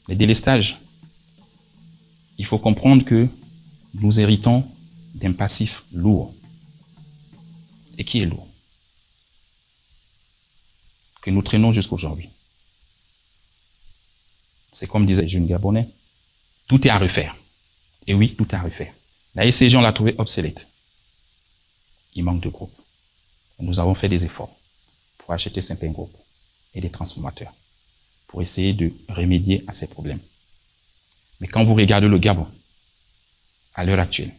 Les délestages, il faut comprendre que nous héritons d'un passif lourd. Et qui est lourd? Que nous traînons jusqu'aujourd'hui. C'est comme disaient les jeunes Gabonais, tout est à refaire. Et oui, tout est à refaire. La ECG, on l'a trouvé obsolète. Il manque de groupes. Nous avons fait des efforts pour acheter certains groupes et des transformateurs pour essayer de remédier à ces problèmes. Mais quand vous regardez le Gabon, à l'heure actuelle,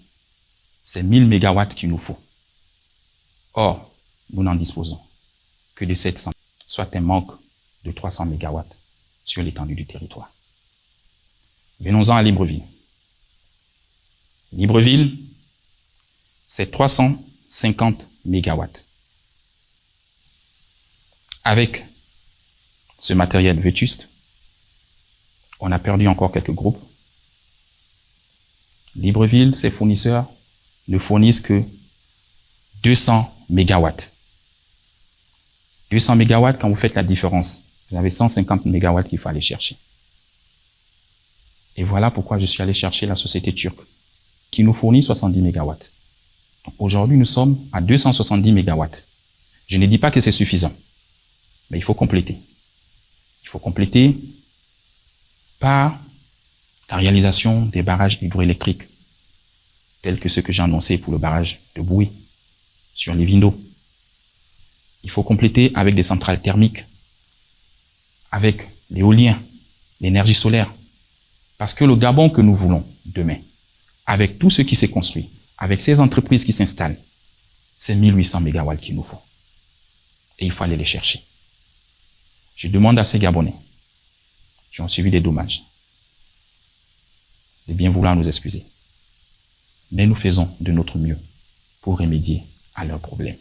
c'est 1000 mégawatts qu'il nous faut. Or, nous n'en disposons que de 700, soit un manque de 300 mégawatts sur l'étendue du territoire. Venons-en à Libreville. Libreville, c'est 350 mégawatts. Avec ce matériel vétuste, on a perdu encore quelques groupes. Libreville, ses fournisseurs ne fournissent que 200 mégawatts. 200 mégawatts, quand vous faites la différence, vous avez 150 mégawatts qu'il faut aller chercher. Et voilà pourquoi je suis allé chercher la société turque, qui nous fournit 70 mégawatts. Aujourd'hui, nous sommes à 270 mégawatts. Je ne dis pas que c'est suffisant, mais il faut compléter. Il faut compléter par la réalisation des barrages hydroélectriques, tels que ceux que j'ai annoncés pour le barrage de Bouy, sur les Vindo. Il faut compléter avec des centrales thermiques, avec l'éolien, l'énergie solaire. Parce que le Gabon que nous voulons demain, avec tout ce qui s'est construit, avec ces entreprises qui s'installent, c'est 1800 mégawatts qu'il nous faut. Et il faut aller les chercher. Je demande à ces Gabonais qui ont subi des dommages de bien vouloir nous excuser. Mais nous faisons de notre mieux pour remédier à leurs problèmes.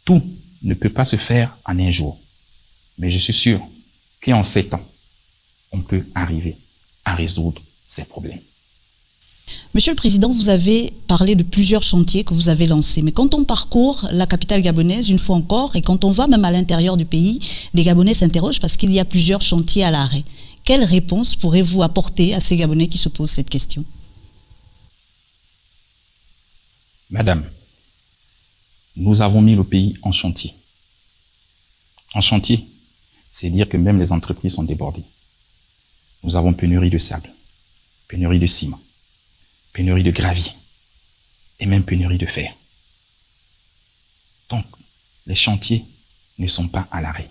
Tout ne peut pas se faire en un jour. Mais je suis sûr qu'en 7 ans, on peut arriver à résoudre ces problèmes. Monsieur le Président, vous avez parlé de plusieurs chantiers que vous avez lancés. Mais quand on parcourt la capitale gabonaise, une fois encore, et quand on va même à l'intérieur du pays, les Gabonais s'interrogent parce qu'il y a plusieurs chantiers à l'arrêt. Quelle réponse pourrez-vous apporter à ces Gabonais qui se posent cette question? Madame, nous avons mis le pays en chantier. En chantier, c'est dire que même les entreprises sont débordées. Nous avons pénurie de sable, pénurie de ciment, pénurie de gravier et même pénurie de fer. Donc, les chantiers ne sont pas à l'arrêt.